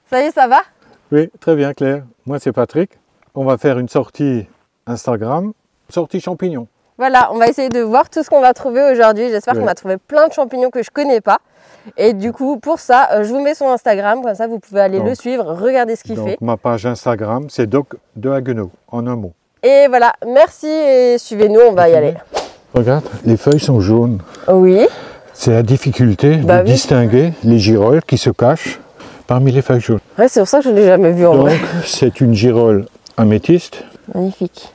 Salut, ça va? Oui, très bien Claire. Moi c'est Patrick. On va faire une sortie Instagram, sortie champignons. Voilà, on va essayer de voir tout ce qu'on va trouver aujourd'hui. J'espère qu'on va trouver plein de champignons que je connais pas. Et du coup, pour ça, je vous mets son Instagram, comme ça vous pouvez aller le suivre, regarder ce qu'il fait. Ma page Instagram, c'est Doc de Haguenau, en un mot. Et voilà, merci et suivez-nous, on va y aller. Regarde, les feuilles sont jaunes. Oui. C'est la difficulté de distinguer les girolles qui se cachent parmi les feuilles jaunes. Ouais, c'est pour ça que je ne l'ai jamais vu en vrai. Donc, c'est une girolle améthyste. Magnifique.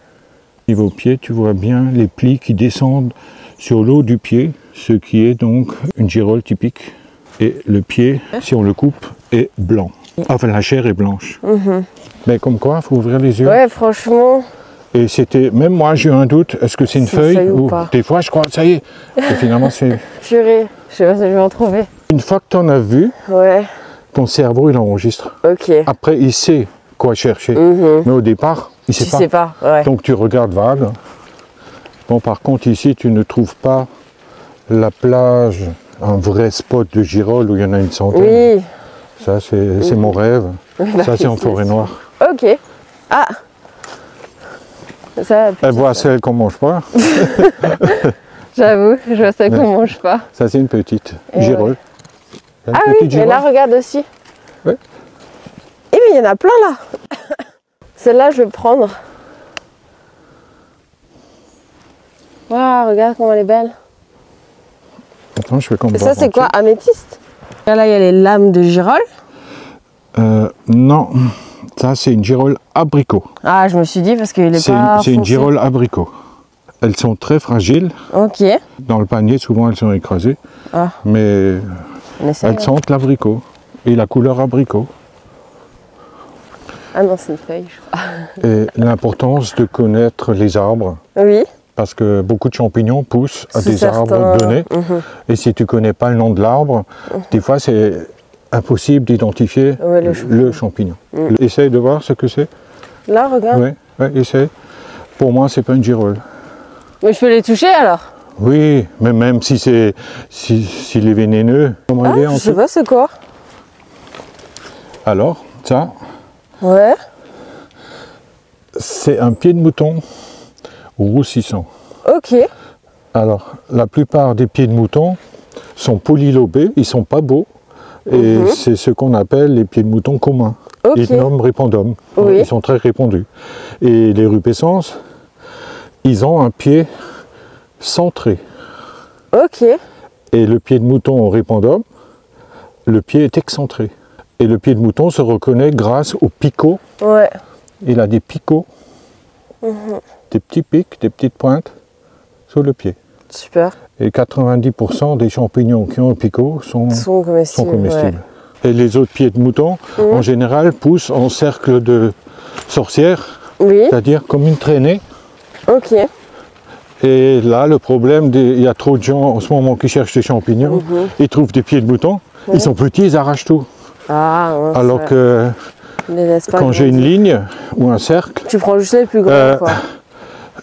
Niveau pied, tu vois bien les plis qui descendent sur l'eau du pied, ce qui est donc une girolle typique. Et le pied, si on le coupe, est blanc. Enfin, la chair est blanche. Mais comme quoi, il faut ouvrir les yeux. Ouais, franchement. Et c'était, même moi, j'ai eu un doute, est-ce que c'est une feuille ou pas. Des fois, je crois, ça y est. Et finalement, c'est... Purée, je sais pas si je vais en trouver. Une fois que tu en as vu, ouais. Ton cerveau, il enregistre. Ok. Après, il sait quoi chercher. Mais au départ, il ne sait pas. Ouais. Donc, tu regardes vague. Bon, par contre, ici, tu ne trouves pas la plage, un vrai spot de girolles où il y en a une centaine. Oui. Ça, c'est mon rêve. Ça, c'est en forêt noire. Ok. Ah. Ça, elle voit celle qu'on ne mange pas. J'avoue, je vois celle qu'on ne mange pas. Ça, c'est une petite girolle. Ah oui, et là, regarde aussi. Oui. Eh mais il y en a plein là. Celle-là, je vais prendre. Waouh, regarde comment elle est belle. Attends, je fais comme ça, c'est quoi, améthyste? Là, il y a les lames de girole. Non, ça, c'est une girolle abricot. Ah, je me suis dit parce qu'il est pas C'est une girolle abricot. Elles sont très fragiles. Ok. Dans le panier, souvent, elles sont écrasées. Ah. Mais elles sentent l'abricot et la couleur abricot. Ah non, c'est une feuille, je crois. Et l'importance de connaître les arbres. Oui. Parce que beaucoup de champignons poussent à des arbres donnés. Et si tu ne connais pas le nom de l'arbre, des fois, c'est impossible d'identifier le champignon. Essaye de voir ce que c'est. Là, regarde. Oui, essaye. Pour moi, c'est pas une girolle. Mais je peux les toucher alors? Oui, mais même si c'est s'il est vénéneux. Comment il est je sais pas c'est quoi. Alors, ça. Ouais. C'est un pied de mouton roussissant. Ok. Alors, la plupart des pieds de mouton sont polylobés, ils sont pas beaux. Et c'est ce qu'on appelle les pieds de mouton communs. Ignum répandum. Oui. Ils sont très répandus. Et les rupescens, ils ont un pied centré. Ok. Et le pied de mouton répandum, le pied est excentré. Et le pied de mouton se reconnaît grâce aux picots. Ouais. Il a des picots, des petits pics, des petites pointes sur le pied. Super. Et 90% des champignons qui ont un picot sont comestibles. Ouais. Et les autres pieds de mouton, en général, poussent en cercle de sorcière, c'est-à-dire comme une traînée. Ok. Et là, le problème, il y a trop de gens en ce moment qui cherchent des champignons, ils trouvent des pieds de mouton, ils sont petits, ils arrachent tout. Ah, ouais, alors que quand j'ai une ligne ou un cercle, tu prends juste les plus grands, quoi.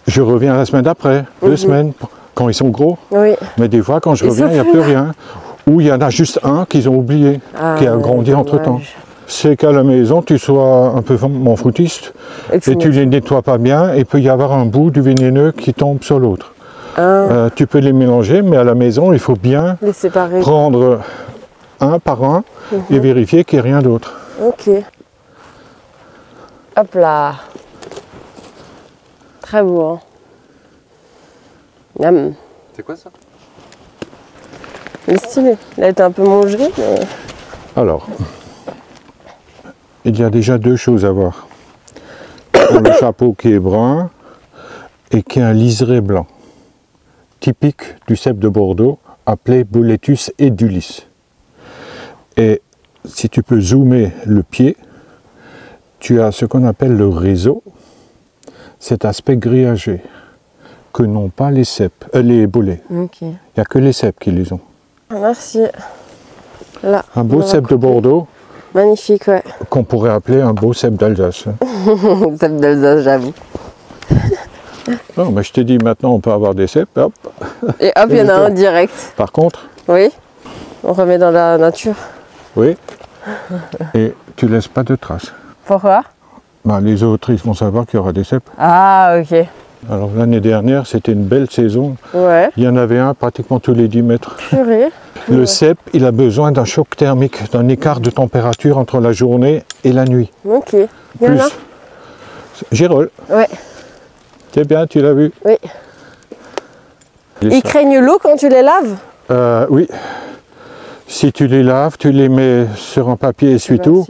Je reviens la semaine d'après, 2 semaines, quand ils sont gros. Oui. Mais des fois, quand je reviens, il n'y a plus rien. Ou il y en a juste un qu'ils ont oublié, qui a grandi entre-temps. C'est qu'à la maison, tu sois un peu m'en-foutiste et tu ne les nettoies pas bien, et il peut y avoir un bout du vénéneux qui tombe sur l'autre. Tu peux les mélanger, mais à la maison, il faut bien les séparer. Prendre un par un et vérifier qu'il n'y a rien d'autre. Ok. Hop là. Très beau, hein. C'est quoi ça? Il est stylé. Il a été un peu mangé, mais... Alors, il y a déjà 2 choses à voir. Le chapeau qui est brun et qui a un liseré blanc, typique du cèpe de Bordeaux, appelé Boletus edulis. Et si tu peux zoomer le pied, tu as ce qu'on appelle le réseau, cet aspect grillagé, que n'ont pas les cèpes, les bolets. Il n'y a que les cèpes qui les ont. Merci. Là, un beau cèpe de Bordeaux. Magnifique, ouais. Qu'on pourrait appeler un beau cèpe d'Alsace. Cèpe d'Alsace, j'avoue. Non, mais je t'ai dit, maintenant on peut avoir des cèpes, hop. Et hop, il y en a un direct. Par contre. Oui, on remet dans la nature. Oui. Et tu laisses pas de traces. Pourquoi? Bah, les autres, ils vont savoir qu'il y aura des cèpes. Ah, ok. Alors l'année dernière, c'était une belle saison. Ouais. Il y en avait un pratiquement tous les 10 mètres. Purée. Le cèpe, il a besoin d'un choc thermique, d'un écart de température entre la journée et la nuit. Ok. Il y en a? Girolles. Ouais. C'est bien, tu l'as vu? Oui. Ils craignent l'eau quand tu les laves? Oui. Si tu les laves, tu les mets sur un papier essuie-tout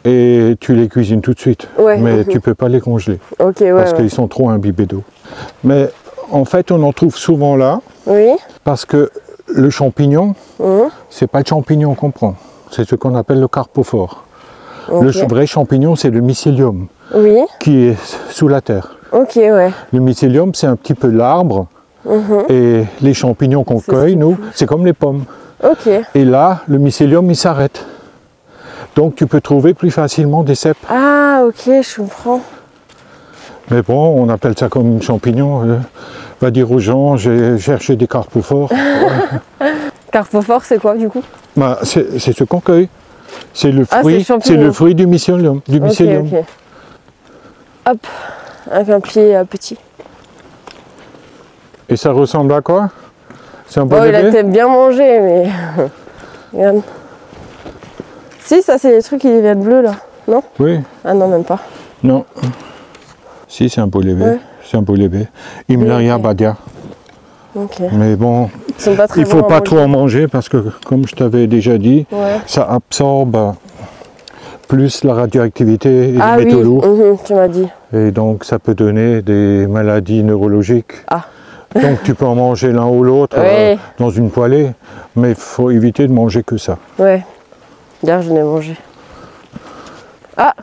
et tu les cuisines tout de suite. Ouais. Mais tu ne peux pas les congeler. Ok, ouais. Parce qu'ils sont trop imbibés d'eau. Mais en fait, on en trouve souvent là. Oui. Parce que le champignon, c'est pas le champignon qu'on prend. C'est ce qu'on appelle le carpophore. Okay. Le vrai champignon, c'est le mycélium. Oui. Qui est sous la terre. Ok, ouais. Le mycélium, c'est un petit peu l'arbre. Et les champignons qu'on cueille, nous, c'est comme les pommes. Ok. Et là, le mycélium, il s'arrête. Donc, tu peux trouver plus facilement des cèpes. Ah, ok, je comprends. Mais bon, on appelle ça comme champignon. Va dire aux gens, j'ai cherché des carpophores. Carpophore, c'est quoi, du coup? Bah, c'est ce qu'on cueille. C'est le fruit, c'est le fruit du mycélium. Okay. Hop, avec un pied petit. Et ça ressemble à quoi? C'est un bon, il a peut-être bien mangé, mais... Regarde. Si, ça c'est les trucs qui deviennent bleus là, non? Oui. Ah non, même pas. Non. Si, c'est un bolébé. Ouais. C'est un bolébé. Himmleria badia. Ok. Mais bon, il ne faut pas trop en manger parce que, comme je t'avais déjà dit, ça absorbe plus la radioactivité et les métaux lourds. Tu m'as dit. Et donc, ça peut donner des maladies neurologiques. Ah. Donc, tu peux en manger l'un ou l'autre dans une poêlée, mais il faut éviter de manger que ça. Ouais. Hier, je l'ai mangé. Ah.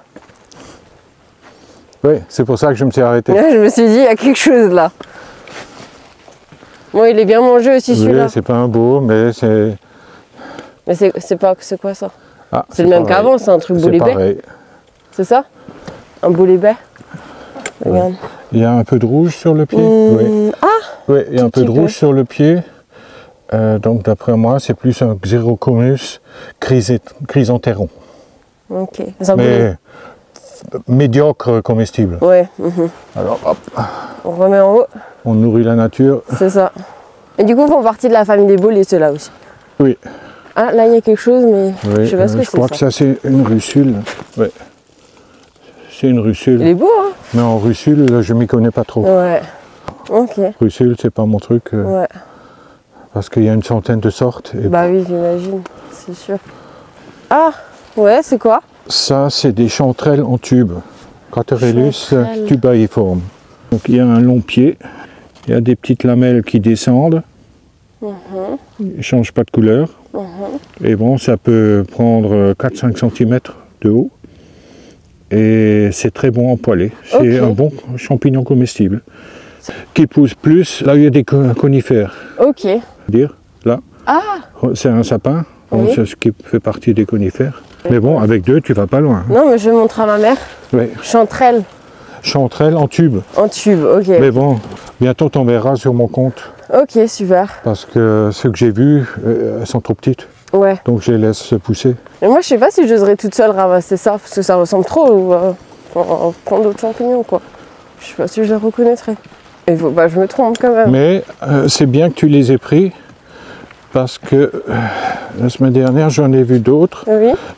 Oui, c'est pour ça que je me suis arrêté. Ouais, je me suis dit, il y a quelque chose là. Bon, il est bien mangé aussi celui-là. Oui, c'est pas un beau, mais c'est... Mais c'est quoi ça? Ah, c'est le même qu'avant, c'est un truc bolébé. C'est ça? Un bolébé? Regarde. Il y a un peu de rouge sur le pied. Oui. Ah! Oui, il y a un peu de rouge sur le pied. Donc d'après moi, c'est plus un Xerocomus chrysanthemum. Ok. Mais médiocre comestible. Ouais. Alors hop. On remet en haut. On nourrit la nature. C'est ça. Et du coup, ils font partie de la famille des boulets, ceux-là aussi. Oui. Ah, là, il y a quelque chose, mais je sais pas ce que c'est. Je crois que ça, c'est une russule. Ouais. C'est une russule. Il est beau, hein? Mais en russule, je m'y connais pas trop. Ouais. Ok. Russule, c'est pas mon truc. Ouais. Parce qu'il y a une centaine de sortes. Et bah oui, j'imagine, c'est sûr. Ah, ouais, c'est quoi? Ça, c'est des chanterelles en tube. Craterellus tubaiforme. Donc il y a un long pied, il y a des petites lamelles qui descendent. Ils ne changent pas de couleur. Et bon, ça peut prendre 4-5 cm de haut. Et c'est très bon en poêlée. C'est un bon champignon comestible. Qui pousse plus là où il y a des conifères. Ok. Dire, là. Ah. C'est un sapin, c'est ce qui fait partie des conifères. Mais bon, avec deux, tu vas pas loin. Non, mais je vais montrer à ma mère. Oui. Chanterelle. Chanterelle en tube. En tube, ok. Mais bon, bientôt t'en verras sur mon compte. Ok, super. Parce que ceux que j'ai vus, elles sont trop petites. Ouais. Donc je les laisse pousser. Et moi, je sais pas si j'oserais toute seule ramasser ça, parce que ça ressemble trop à prendre d'autres champignons, quoi. Je sais pas si je les reconnaîtrais. Et bah, je me trompe quand même. Mais c'est bien que tu les aies pris, parce que la semaine dernière, j'en ai vu d'autres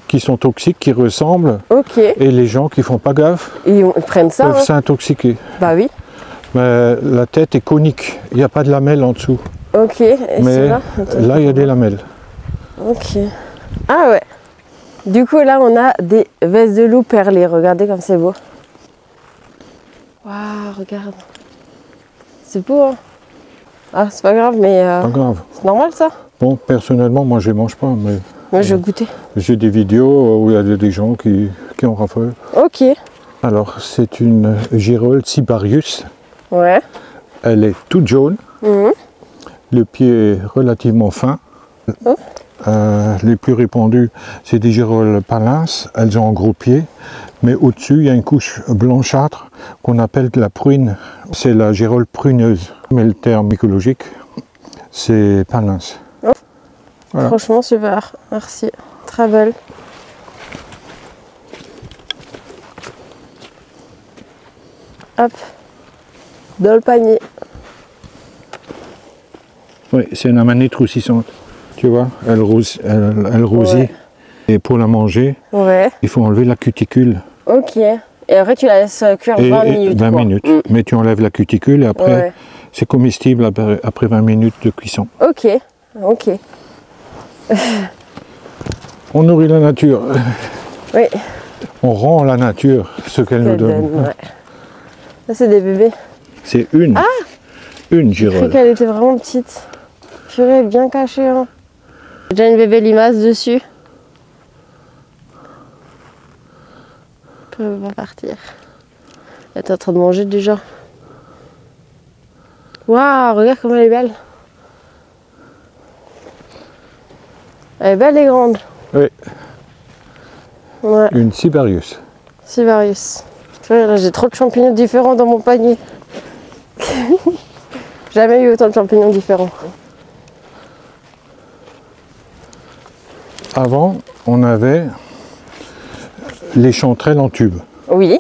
qui sont toxiques, qui ressemblent. Ok. Et les gens qui font pas gaffe ils prennent ça, peuvent s'intoxiquer. Bah oui. Mais la tête est conique, il n'y a pas de lamelles en dessous. Ok. Et mais là, il y a des lamelles. Ok. Ah ouais. Du coup, là, on a des vestes de loup perlées. Regardez comme c'est beau. Waouh, regarde. C'est beau, hein? Ah, c'est pas grave, mais... Pas grave. C'est normal, ça? Bon, personnellement, moi, je ne mange pas, mais... Moi, je vais goûter. J'ai des vidéos où il y a des gens qui en raffolent. Ok. Alors, c'est une girolle Cibarius. Ouais. Elle est toute jaune. Le pied est relativement fin. Les plus répandues, c'est des girolles palins. Elles ont un gros pied. Mais au-dessus, il y a une couche blanchâtre qu'on appelle la pruine. C'est la girolle pruneuse. Mais le terme mycologique, c'est palins. Voilà. Franchement, super. Merci. Très belle. Hop. Dans le panier. Oui, c'est une amanite roussissante. Tu vois, elle roussit. Ouais. Et pour la manger, Ouais. il faut enlever la cuticule. Ok. Et après, tu la laisses cuire 20 minutes. 20 quoi. minutes. Mais tu enlèves la cuticule et après, Ouais. c'est comestible après 20 minutes de cuisson. Ok. Ok. On nourrit la nature. Oui. On rend à la nature ce qu'elle nous donne. Ouais. Là, c'est des bébés. C'est une. Une J'ai cru girole. qu'elle était vraiment petite. Purée, bien cachée. Hein. Déjà une bébé limace dessus. Elle va partir. Elle est en train de manger déjà. Waouh, regarde comme elle est belle. Elle est belle et grande. Oui, Ouais, une Sibarius. Sibarius. Purée, là, j'ai trop de champignons différents dans mon panier. Jamais eu autant de champignons différents. Avant, on avait les chanterelles en tube. Oui.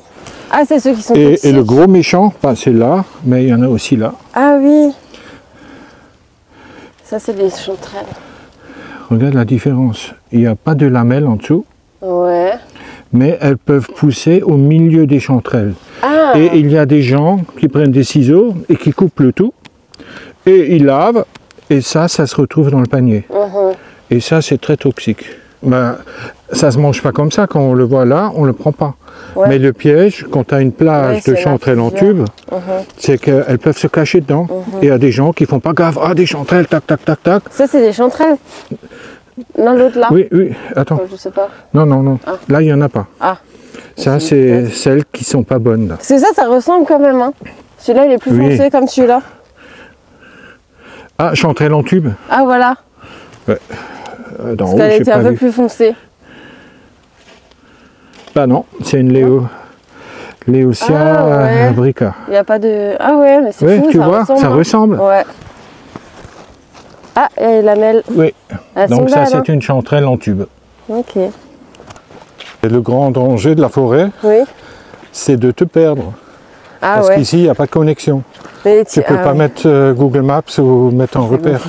Ah, c'est ceux qui sont Et toxiques. le gros méchant, bah, c'est là, mais il y en a aussi là. Ah oui. Ça, c'est des chanterelles. Regarde la différence. Il n'y a pas de lamelles en dessous, Ouais. mais elles peuvent pousser au milieu des chanterelles. Ah. Et il y a des gens qui prennent des ciseaux et qui coupent le tout. Et ils lavent, et ça se retrouve dans le panier. Et ça, c'est très toxique. Ben, ça se mange pas comme ça. Quand on le voit là, on le prend pas. Ouais. Mais le piège, quand tu as une plage Ouais, c'est de la chanterelles en filière. tube, c'est qu'elles peuvent se cacher dedans. Et il y a des gens qui font pas gaffe. Ah, des chanterelles, tac, tac, tac, tac. Ça, c'est des chanterelles. Non, l'autre là. Oui, oui, attends. Je sais pas. Non, non, non. Là, il n'y en a pas. Ah. Ça, c'est celles qui sont pas bonnes. Là. Parce que ça ressemble quand même. Hein. Celui-là, il est plus Oui. foncé comme celui-là. Ah, chanterelle en tube. Ah, voilà. D'en Parce haut, qu'elle j'ai était pas un peu vu. plus foncée. Bah non, c'est une Léotia Ah, ouais. Brica. Il n'y a pas de... Ah ouais, mais c'est Oui, fou, tu ça vois, ressemble. ça hein. ressemble. Ouais. Ah, et la mêle. Oui. Elles sont Donc ça, belles, c'est hein. une chanterelle en tube. Ok. Et le grand danger de la forêt, Oui. c'est de te perdre. Ah Parce ouais. qu'ici, il n'y a pas de connexion. Mais Tu peux pas mettre Google Maps ou mettre en repère.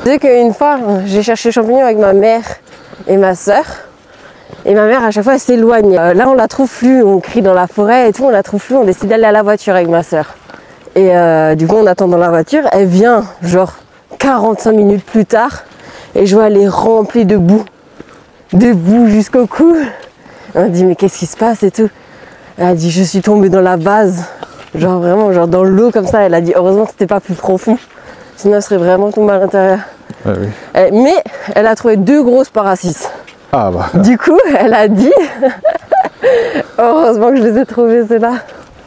Tu sais qu'une fois, j'ai cherché champignons avec ma mère et ma soeur. Et ma mère, à chaque fois, elle s'éloigne. Là, on la trouve plus. On crie dans la forêt et tout, on la trouve plus. On décide d'aller à la voiture avec ma soeur. Et du coup, on attend dans la voiture. Elle vient, genre, 45 minutes plus tard. Et je vois, elle est remplie de boue. De boue jusqu'au cou. On dit, mais qu'est-ce qui se passe et tout. Elle a dit, je suis tombée dans la vase. Genre, vraiment, genre dans l'eau comme ça. Elle a dit, heureusement que c'était pas plus profond. Sinon, elle serait vraiment tombée à l'intérieur. Ah oui. Mais elle a trouvé 2 grosses parasis. Ah bah. Du coup, elle a dit, heureusement que je les ai trouvées, ceux-là.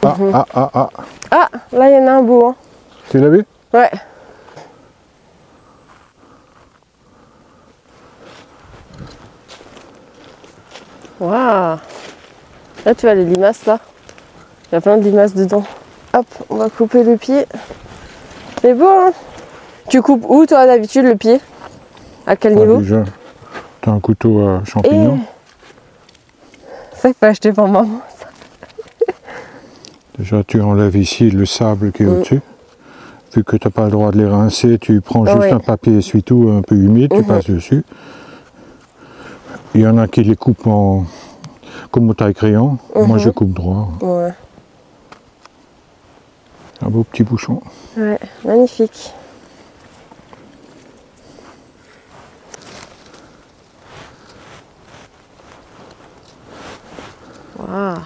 Ah, ah, ah, ah. Ah, là, il y en a un beau. Hein. Tu l'as vu? Ouais. Waouh. Là, tu vois les limaces, là. Il y a plein de limaces dedans. Hop, on va couper le pied. C'est beau, hein? Tu coupes où, toi, d'habitude, le pied? À quel niveau? Déjà, tu as un couteau à champignons. Ça, il faut acheter pour maman. Déjà, tu enlèves ici le sable qui est au-dessus. Vu que tu n'as pas le droit de les rincer, tu prends juste Oui. un papier essuie-tout un peu humide, tu passes dessus. Il y en a qui les coupent comme au taille-crayon. Moi, je coupe droit. Ouais. Un beau petit bouchon. Ouais, magnifique. Waouh.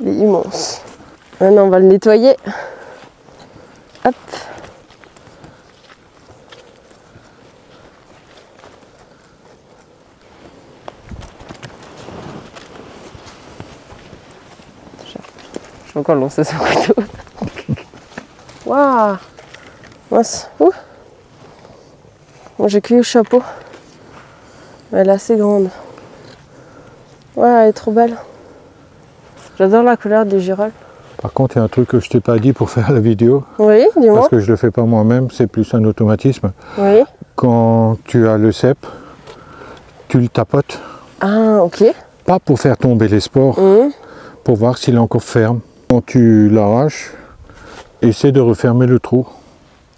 Il est immense. Maintenant, on va le nettoyer. Hop. Je vais encore lancer son couteau. Waouh. Mince. Ouh. Bon, j'ai cueilli le chapeau. Elle est assez grande. Ouais, elle est trop belle. J'adore la couleur du girole. Par contre, il y a un truc que je t'ai pas dit pour faire la vidéo, Oui, dis-moi. parce que je le fais pas moi-même, c'est plus un automatisme. Oui. Quand tu as le cep, tu le tapotes Ah, ok. pas pour faire tomber les spores, pour voir s'il est encore ferme. Quand tu l'arraches, essaie de refermer le trou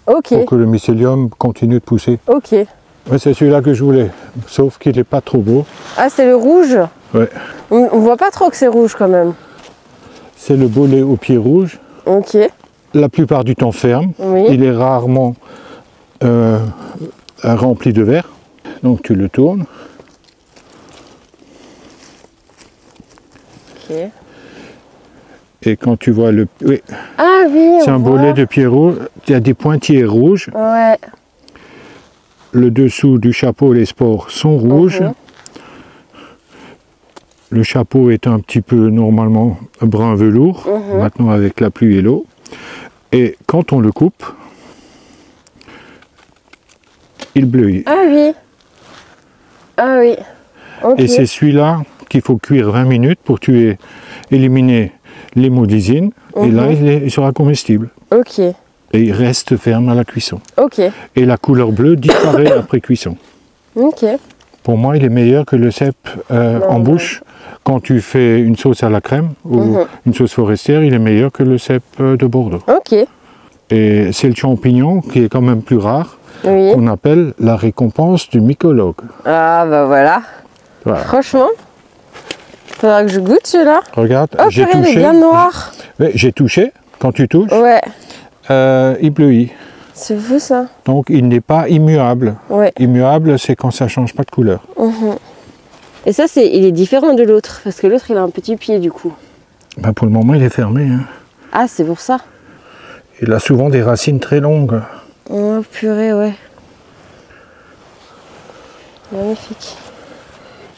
Ok. pour que le mycélium continue de pousser. Ok. Ouais, c'est celui-là que je voulais, sauf qu'il n'est pas trop beau. Ah, c'est le rouge? Ouais. On voit pas trop que c'est rouge quand même. C'est le bolet au pied rouge. Ok. La plupart du temps ferme. Oui. Il est rarement rempli de verre. Donc tu le tournes. Ok. Et quand tu vois le... Oui, Ah oui, c'est on un voit. bolet de pied rouge. Il y a des pointillés rouges. Ouais. Le dessous du chapeau, les spores sont rouges. Le chapeau est un petit peu normalement brun velours. Maintenant avec la pluie et l'eau. Et quand on le coupe, il bleuit. Ah oui. Ah oui. Ok. Et c'est celui-là qu'il faut cuire 20 minutes pour éliminer l'hémolysine. Et là, il sera comestible. Ok. Et il reste ferme à la cuisson. Ok. Et la couleur bleue disparaît après cuisson. Ok. Pour moi, il est meilleur que le cèpe en bouche. Quand tu fais une sauce à la crème ou une sauce forestière, il est meilleur que le cèpe de Bordeaux. Ok. Et c'est le champignon qui est quand même plus rare, Oui. qu'on appelle la récompense du mycologue. Ah bah voilà. Voilà. Franchement, faudra que je goûte celui-là. Regarde, Oh, j'ai purée, il est touché. bien noir. Oui, j'ai touché. Quand tu touches, Ouais. il bleuit. C'est fou ça. Donc il n'est pas immuable. Ouais. Immuable, c'est quand ça change pas de couleur. Et ça, il est différent de l'autre, parce que l'autre, il a un petit pied du coup. Ben, pour le moment, il est fermé. Hein. Ah, c'est pour ça. Il a souvent des racines très longues. Oh purée, ouais. Magnifique.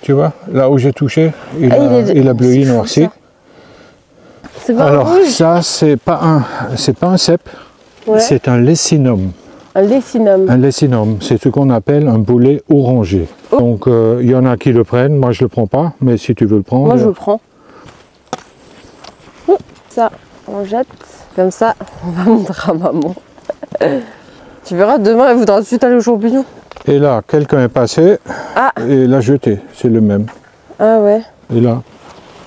Tu vois, là où j'ai touché, il, Ah, il a bleui, c'est fou, noirci. ça. C'est pas Alors rouge. ça, c'est pas un cèpe, Ouais. c'est un lessinum. Un lécinum. Un lessinum, c'est ce qu'on appelle un bolet orangé. Donc il y en a qui le prennent, moi je le prends pas, mais si tu veux le prendre. Moi, je le prends. Ça, on jette. Comme ça, on va montrer à maman. Tu verras, demain, elle voudra tout de suite aller aux champignons. Et là, quelqu'un est passé et l'a jeté, c'est le même. Ah ouais. Et là,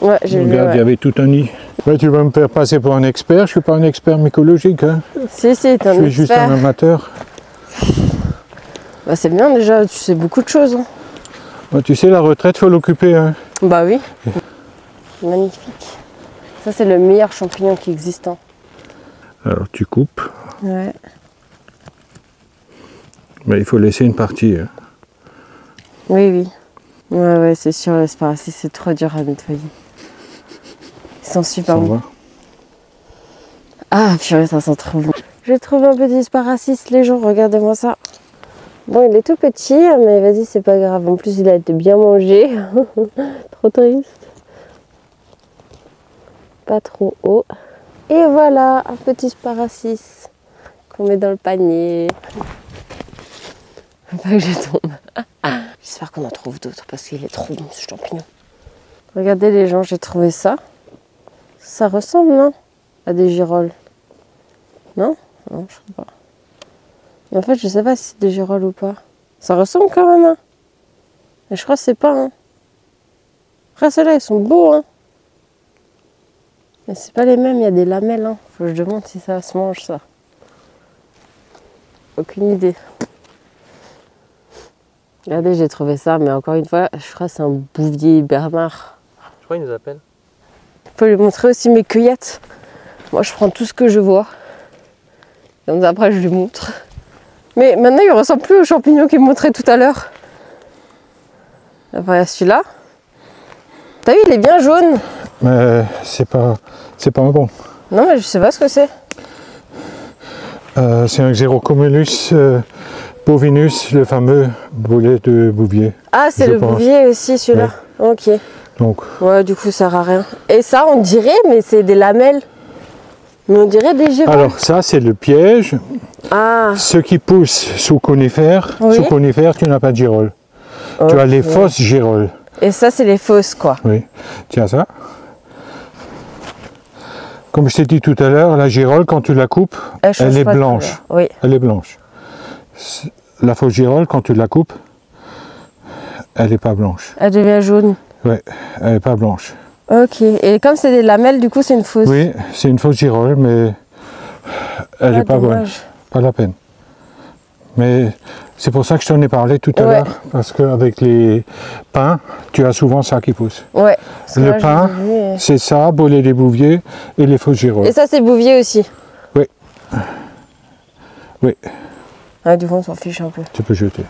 Ouais, j'ai vu. regarde, il y Ouais. avait tout un nid. Ouais, tu vas me faire passer pour un expert, je suis pas un expert mycologique. Hein. Si, t'es Je un suis juste expert. un amateur. Bah, c'est bien déjà, tu sais beaucoup de choses. Hein. Ouais, tu sais, la retraite, faut l'occuper. Hein. Bah oui. Magnifique. Ça, c'est le meilleur champignon qui existe. Hein. Alors tu coupes, Ouais. mais il faut laisser une partie. Hein. Oui, oui. Ouais, ouais, c'est sûr, l'asparagus, c'est trop dur à nettoyer. Ils sont super Ça bons. va. Ah, purée, ça sent trop bon. J'ai trouvé un petit asparagus, les gens, regardez-moi ça. Bon, il est tout petit, mais vas-y, c'est pas grave. En plus, il a été bien mangé. Trop triste. Pas trop haut. Et voilà, un petit asparagus qu'on met dans le panier. Faut pas que je tombe. J'espère qu'on en trouve d'autres parce qu'il est trop bon ce champignon. Regardez les gens, j'ai trouvé ça. Ça ressemble, non? À des girolles. Non? Non, je sais pas. Mais en fait, je sais pas si c'est des girolles ou pas. Ça ressemble quand même, hein. Mais je crois que c'est pas, hein. Après, ceux-là, ils sont beaux, hein. Mais c'est pas les mêmes, il y a des lamelles, hein. Faut que je demande si ça se mange, ça. Aucune idée. Regardez, j'ai trouvé ça, mais encore une fois, je crois que c'est un bouvier Bernard. Je crois qu'il nous appelle. Je peux lui montrer aussi mes cueillettes. Moi, je prends tout ce que je vois. Comme ça, après, je lui montre. Mais maintenant, il ne ressemble plus au champignon qu'il me montrait tout à l'heure. Après, celui-là. T'as vu, il est bien jaune. Mais c'est pas un bon. Non, mais je sais pas ce que c'est. C'est un Xerocumulus bovinus, le fameux bolet de Bouvier. Ah, c'est Je le pense. bouvier aussi, celui-là. Ok. Donc, Ouais, du coup, ça sert à rien. Et ça, on dirait, mais c'est des lamelles. Mais on dirait des girolles. alors ça c'est le piège. Ah, Ce qui pousse sous conifère, Oui. sous conifère tu n'as pas de girolles. Tu as les fausses girolles. et ça, c'est les fausses, quoi. Oui. Tiens ça. Comme je t'ai dit tout à l'heure, la girole quand tu la coupes, change elle est pas de blanche. couleur. Oui. Elle est blanche. La fausse girole quand tu la coupes, elle n'est pas blanche. Elle devient jaune. Ouais, elle n'est pas blanche. Ok, et comme c'est des lamelles, du coup c'est une fausse. Oui, c'est une fausse girole, mais elle n'est pas bonne. Pas la peine. Mais c'est pour ça que je t'en ai parlé tout à l'heure, parce qu'avec les pins, tu as souvent ça qui pousse. Ouais. Le pin, c'est ça, bolet des bouviers et les fausses girolles. Et ça c'est bouvier aussi? Oui. Oui. Ah, du coup on s'en fiche un peu. Tu peux jeter.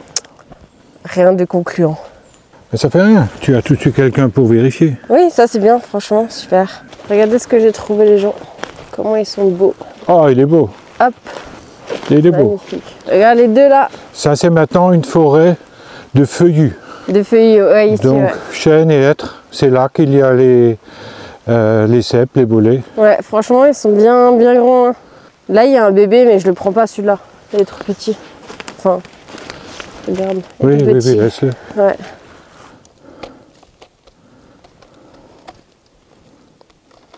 Rien de concluant. Mais ça fait rien, tu as tout de suite quelqu'un pour vérifier. Oui, ça c'est bien, franchement, super. Regardez ce que j'ai trouvé les gens. Comment ils sont beaux. Oh, il est beau. Hop. Il est beau. Magnifique. Regarde les deux là. Ça c'est maintenant une forêt de feuillus. De feuilles, ouais, ici. Donc chêne et hêtre, c'est là qu'il y a les cèpes, les bolets. Ouais, franchement ils sont bien grands. Hein. Là il y a un bébé mais je le prends pas celui-là. Il est trop petit. Enfin, regarde. Oui, le bébé, laisse-le. Ouais.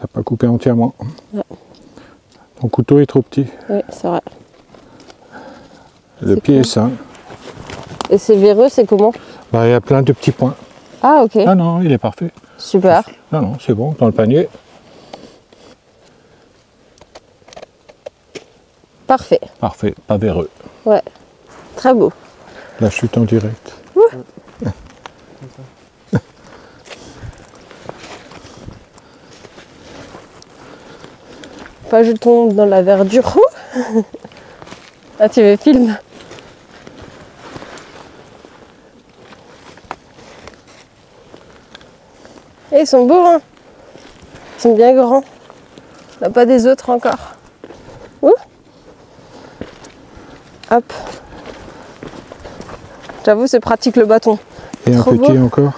T'as pas coupé entièrement. Ouais. Ton couteau est trop petit. Oui, c'est vrai. Le pied est sain. Et c'est véreux, c'est comment? Bah, il y a plein de petits points. Ah, ok. Ah non, il est parfait. Super. Non, non, c'est bon, dans le panier. Parfait. Parfait, pas véreux. Ouais. Très beau. La chute en direct. Pas je tombe dans la verdure. Ah, tu me filmes? Et ils sont beaux, hein. Ils sont bien grands. On n'a pas des autres encore. Ouh. Hop. J'avoue, c'est pratique le bâton. Et Trop un petit beau. encore.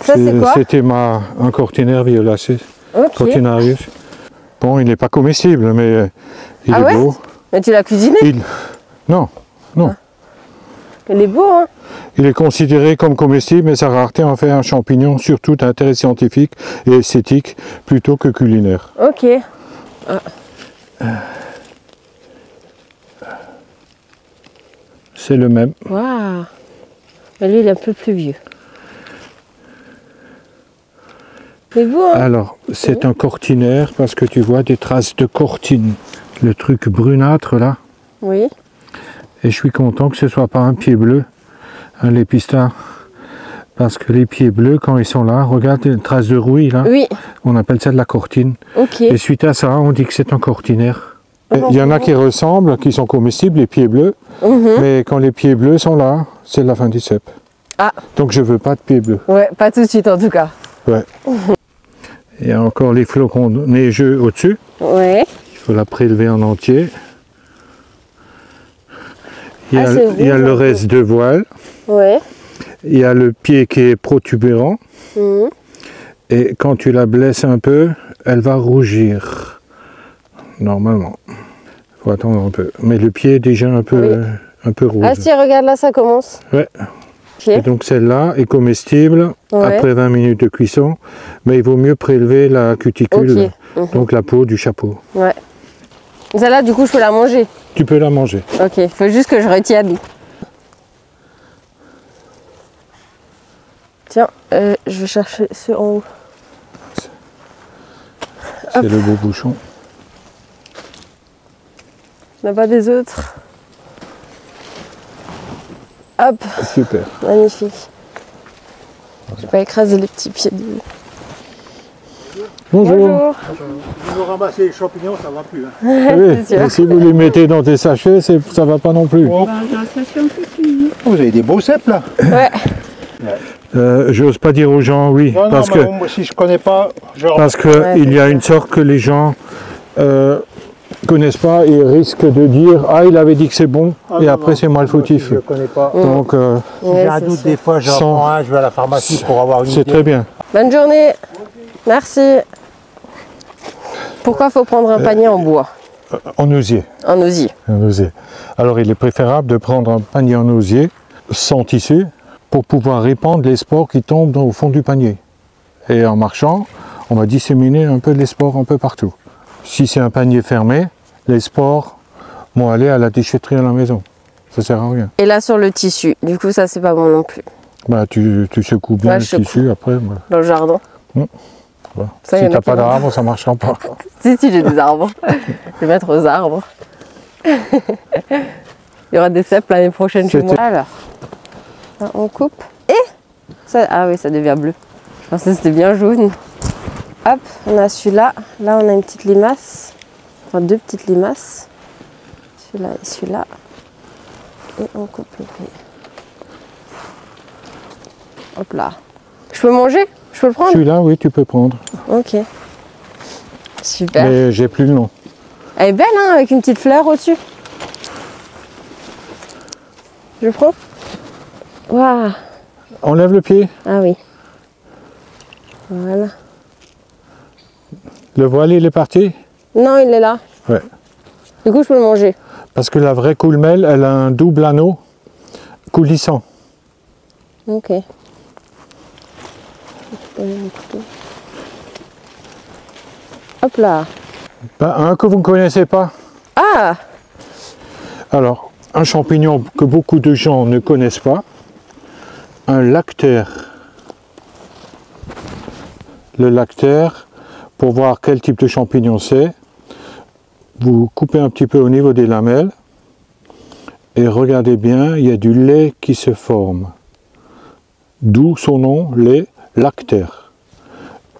Ça, c'est quoi? C'était un cortinaire violacé. Ok. Cortinarius. Bon, il n'est pas comestible, mais il est beau. Mais tu l'as cuisiné? Non, non. Ah. Il est beau, hein. Il est considéré comme comestible, mais sa rareté en fait un champignon surtout d'intérêt scientifique et esthétique plutôt que culinaire. Ok. Ah. C'est le même. Waouh. Mais lui, il est un peu plus vieux. C'est beau, hein. Alors, c'est un cortinaire parce que tu vois des traces de cortine. Le truc brunâtre là. Oui. Et je suis content que ce soit pas un pied bleu, un lépistar. Parce que les pieds bleus, quand ils sont là, regarde les traces de rouille là. Oui. On appelle ça de la cortine. Ok. Et suite à ça, on dit que c'est un cortinaire. Il y en a qui ressemblent, qui sont comestibles, les pieds bleus. Mais quand les pieds bleus sont là, c'est la fin du cep. Ah. Donc je veux pas de pieds bleus. Ouais, pas tout de suite en tout cas. Ouais. Il y a encore les flocons neigeux au-dessus. Ouais. Il faut la prélever en entier. Il y a, c'est il y a rouge, le un peu. reste de voile. Ouais. Il y a le pied qui est protubérant. Et quand tu la blesses un peu, elle va rougir. Normalement. Il faut attendre un peu. Mais le pied est déjà un peu rouge. Ah si, regarde là, ça commence. Ouais. Ok. Et donc celle-là est comestible après 20 minutes de cuisson. Mais il vaut mieux prélever la cuticule, donc la peau du chapeau. Ouais. Celle-là, du coup, je peux la manger. Tu peux la manger. Ok, il faut juste que je retienne. Tiens, je vais chercher ceux en haut. C'est le beau bouchon. Il n'y en a pas des autres. Hop, Super. magnifique. Je vais pas écraser les petits pieds de... Bonjour. Bonjour. Si vous ramassez les champignons, ça va plus. Hein. Oui, C'est sûr. et si vous les mettez dans des sachets, ça va pas non plus. Vous avez des beaux cèpes là. Ouais. J'ose pas dire aux gens oui, Non, parce non, que moi, si je connais pas, genre. parce que Ouais, il y a c'est une sorte que les gens connaissent pas et risquent de dire ah il avait dit que c'est bon et après c'est moi le fautif. Je connais pas. Donc Si j'ai un c'est doute, sûr. des fois, j'en Sans- prends un, je vais à la pharmacie pour avoir une c'est idée. très bien. Bonne journée. Merci. Pourquoi faut prendre un panier en bois? En osier. En osier. En osier. Alors il est préférable de prendre un panier en osier sans tissu pour pouvoir répandre les spores qui tombent au fond du panier. Et en marchant, on va disséminer un peu les spores un peu partout. Si c'est un panier fermé, les spores vont aller à la déchetterie à la maison. Ça sert à rien. Et là sur le tissu, du coup ça c'est pas bon non plus. Bah, tu secoues bien Ouais, le je secoue. tissu après. Bah. Dans le jardin. Voilà. Ça, y en Si a t'as qui pas vont. d'arbre, ça marchera pas. Si, j'ai des arbres. Je vais mettre aux arbres. Il y aura des cèpes l'année prochaine chez moi. Alors, là, on coupe. Et ça, ah oui, ça devient bleu. Je pensais que c'était bien jaune. Hop, on a celui-là. Là, on a une petite limace. Enfin, deux petites limaces. Celui-là et celui-là. Et on coupe le pied. Hop là. Je peux manger? Je peux le prendre? Celui-là, oui, tu peux prendre. Ok. Super. Mais j'ai plus le nom. Elle est belle, hein, avec une petite fleur au-dessus. Je prends? Waouh. Enlève le pied. Ah oui. Voilà. Le voile, il est parti. Non, il est là. Ouais. Du coup, je peux le manger. Parce que la vraie coulmelle, elle a un double anneau coulissant. Ok. Hop là. Bah, un que vous ne connaissez pas. Ah! Alors, un champignon que beaucoup de gens ne connaissent pas. Un lactaire. Le lactaire, pour voir quel type de champignon c'est, vous coupez un petit peu au niveau des lamelles et regardez bien, il y a du lait qui se forme. D'où son nom, lait lactaire.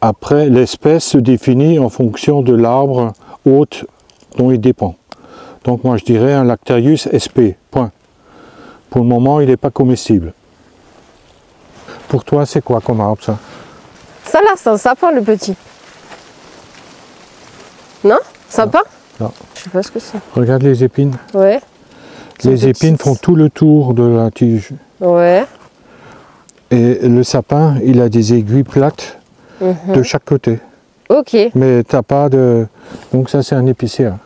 Après, l'espèce se définit en fonction de l'arbre hôte dont il dépend. Donc moi je dirais un Lactarius sp. Point. Pour le moment, il n'est pas comestible. Pour toi, c'est quoi comme arbre ça? Ça là, c'est un sapin, le petit. Non? Sapin? Non. Je sais pas ce que c'est. Regarde les épines. Ouais. Les épines font tout le tour de la tige. Ouais. Et le sapin, il a des aiguilles plates de chaque côté. Ok. Mais t'as pas de... Donc ça, c'est un épicéa.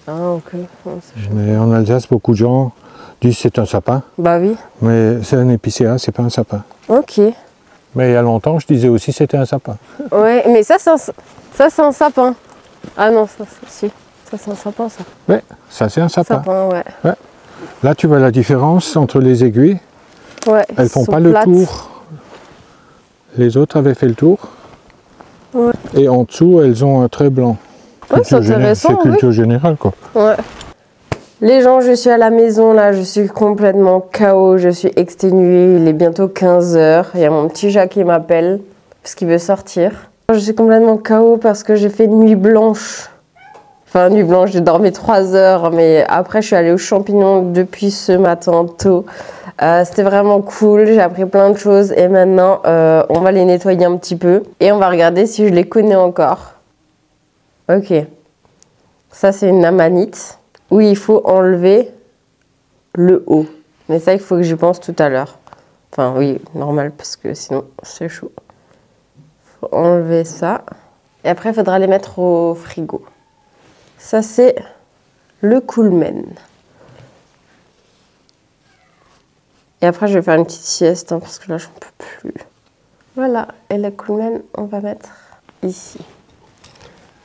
Ah, ok. Ouais, c'est- Mais en Alsace, beaucoup de gens disent c'est un sapin. Bah oui. Mais c'est un épicéa, c'est pas un sapin. Ok. Mais il y a longtemps, je disais aussi c'était un sapin. Ouais, mais ça, c'est un sapin. Ah non, ça, si. Ça, c'est un sapin, ça. Ouais, ça c'est un sapin. Sapin, ouais. Là, tu vois la différence entre les aiguilles. Ouais. Elles font pas le tour. Les autres avaient fait le tour. Ouais. Et en dessous, elles ont un trait blanc. Ouais, c'est Culture intéressant, C'est culture générale, quoi. Ouais. Les gens, je suis à la maison là, je suis complètement KO, je suis exténuée, il est bientôt 15 h. Il y a mon petit Jacques qui m'appelle parce qu'il veut sortir. Je suis complètement KO parce que j'ai fait une nuit blanche. Enfin, nuit blanche, j'ai dormi 3 heures, mais après je suis allée aux champignons depuis ce matin tôt. C'était vraiment cool, j'ai appris plein de choses et maintenant on va les nettoyer un petit peu et on va regarder si je les connais encore. Ok, ça c'est une amanite. Oui, il faut enlever le haut. Mais ça, il faut que j'y pense tout à l'heure. Enfin, oui, normal, parce que sinon, c'est chaud. Il faut enlever ça. Et après, il faudra les mettre au frigo. Ça, c'est le coolmen. Et après, je vais faire une petite sieste, hein, parce que là, j'en peux plus. Voilà. Et le coolmen, on va mettre ici.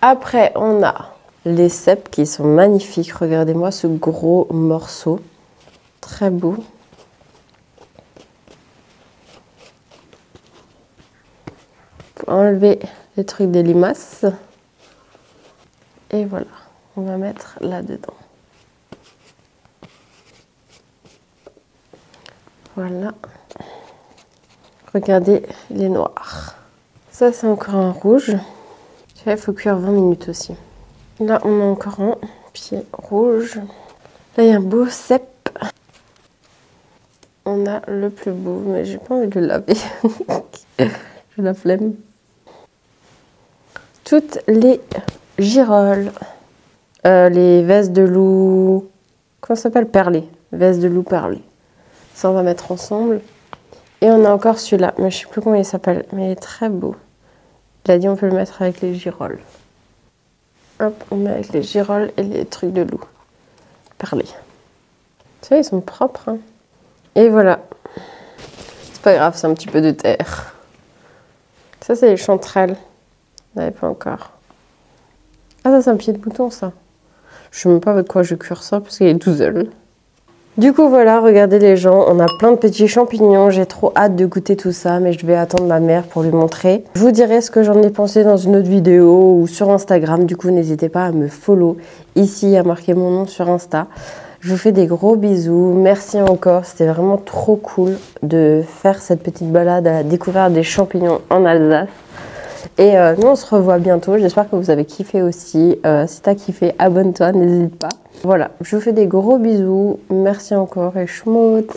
Après, on a les cèpes qui sont magnifiques. Regardez-moi ce gros morceau. Très beau. Pour enlever les trucs des limaces. Et voilà. On va mettre là-dedans. Voilà. Regardez les noirs. Ça, c'est encore un rouge. Il faut cuire 20 minutes aussi. Là, on a encore un pied rouge. Là, il y a un beau cèpe. On a le plus beau, mais j'ai pas envie de le laver. J'ai la flemme. Toutes les girolles. Les vestes de loup... Comment ça s'appelle? Perlées. Vestes de loup perlées. Ça, on va mettre ensemble. Et on a encore celui-là, mais je sais plus comment il s'appelle. Mais il est très beau. Il a dit on peut le mettre avec les girolles. Hop, on met avec les girolles et les trucs de loup. Perlés. Tu vois, ils sont propres. Hein. Et voilà. C'est pas grave, c'est un petit peu de terre. Ça, c'est les chanterelles. Vous n'avez pas encore. Ah, ça, c'est un pied de bouton, ça. Je sais même pas avec quoi je vais cuire ça, parce qu'il est tout seul. Du coup voilà, regardez les gens, on a plein de petits champignons, j'ai trop hâte de goûter tout ça, mais je vais attendre ma mère pour lui montrer. Je vous dirai ce que j'en ai pensé dans une autre vidéo ou sur Instagram, du coup n'hésitez pas à me follow ici, à marquer mon nom sur Insta. Je vous fais des gros bisous, merci encore, c'était vraiment trop cool de faire cette petite balade à la découverte des champignons en Alsace. Et nous on se revoit bientôt, j'espère que vous avez kiffé aussi. Si t'as kiffé, abonne-toi, n'hésite pas. Voilà, je vous fais des gros bisous, merci encore et schmutz.